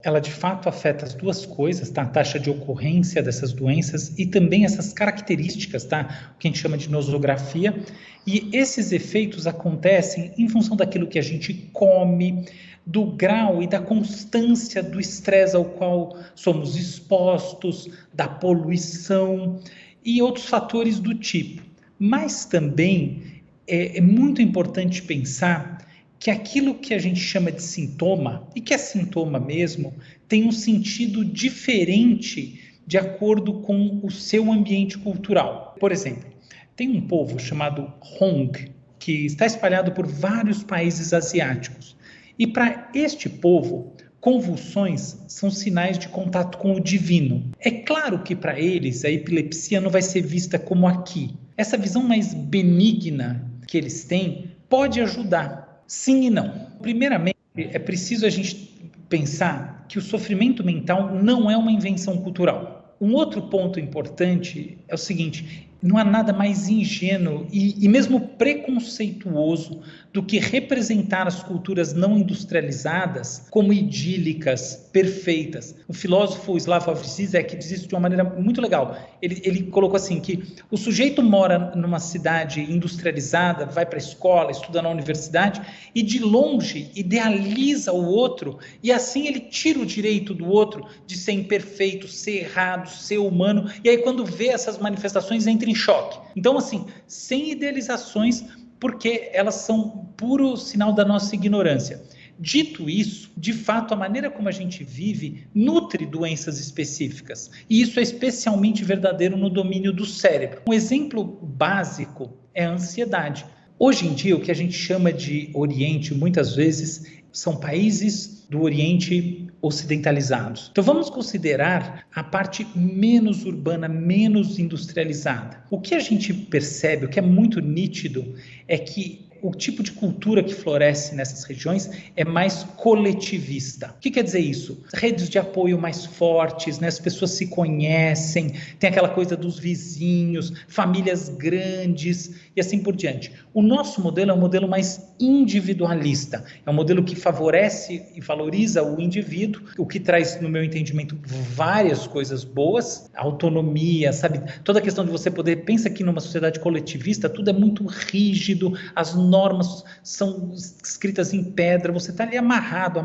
Ela de fato afeta as duas coisas, tá? A taxa de ocorrência dessas doenças e também essas características, tá? O que a gente chama de nosografia. E esses efeitos acontecem em função daquilo que a gente come, do grau e da constância do estresse ao qual somos expostos, da poluição e outros fatores do tipo. Mas também é muito importante pensar que aquilo que a gente chama de sintoma, e que é sintoma mesmo, tem um sentido diferente de acordo com o seu ambiente cultural. Por exemplo, tem um povo chamado Hong, que está espalhado por vários países asiáticos. E para este povo, convulsões são sinais de contato com o divino. É claro que para eles a epilepsia não vai ser vista como aqui. Essa visão mais benigna que eles têm pode ajudar. Sim e não. Primeiramente, é preciso a gente pensar que o sofrimento mental não é uma invenção cultural. Um outro ponto importante é o seguinte: não há nada mais ingênuo e mesmo preconceituoso do que representar as culturas não industrializadas como idílicas, perfeitas. O filósofo Slavoj Zizek diz isso de uma maneira muito legal. Ele colocou assim que o sujeito mora numa cidade industrializada, vai para a escola, estuda na universidade e de longe idealiza o outro e assim ele tira o direito do outro de ser imperfeito, ser errado, ser humano, e aí quando vê essas manifestações entra em choque. Então assim, sem idealizações, porque elas são puro sinal da nossa ignorância. Dito isso, de fato, a maneira como a gente vive nutre doenças específicas. E isso é especialmente verdadeiro no domínio do cérebro. Um exemplo básico é a ansiedade. Hoje em dia, o que a gente chama de Oriente, muitas vezes, são países do Oriente ocidentalizados. Então vamos considerar a parte menos urbana, menos industrializada. O que a gente percebe, o que é muito nítido, é que o tipo de cultura que floresce nessas regiões é mais coletivista. O que quer dizer isso? Redes de apoio mais fortes, né? As pessoas se conhecem, tem aquela coisa dos vizinhos, famílias grandes e assim por diante. O nosso modelo é um modelo mais individualista, é um modelo que favorece e valoriza o indivíduo, o que traz, no meu entendimento, várias coisas boas, autonomia, sabe? Toda a questão de você poder, pensa que numa sociedade coletivista tudo é muito rígido, as normas são escritas em pedra, você está ali amarrada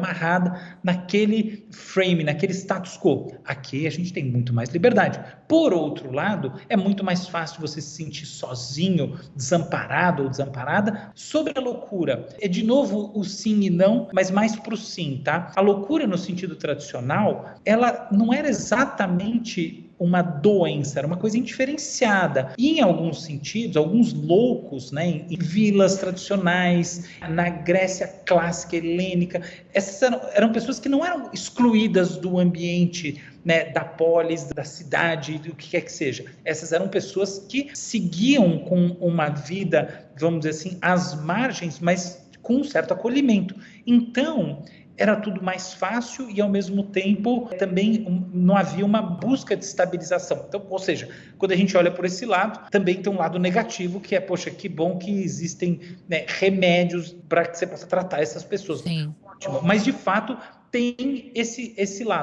naquele frame, naquele status quo. Aqui a gente tem muito mais liberdade. Por outro lado, é muito mais fácil você se sentir sozinho, desamparado ou desamparada. Sobre a loucura, é de novo o sim e não, mas mais para o sim, tá? A loucura no sentido tradicional, ela não era exatamente uma doença, era uma coisa indiferenciada. E em alguns sentidos, alguns loucos, né, em vilas tradicionais, na Grécia clássica, helênica, essas eram pessoas que não eram excluídas do ambiente, né, da polis, da cidade, do que quer que seja. Essas eram pessoas que seguiam com uma vida, vamos dizer assim, às margens, mas com um certo acolhimento. Então, era tudo mais fácil e, ao mesmo tempo, também não havia uma busca de estabilização. Então, ou seja, quando a gente olha por esse lado, também tem um lado negativo, que é, poxa, que bom que existem, né, remédios para que você possa tratar essas pessoas. Sim. Ótimo. Mas, de fato, tem esse lado.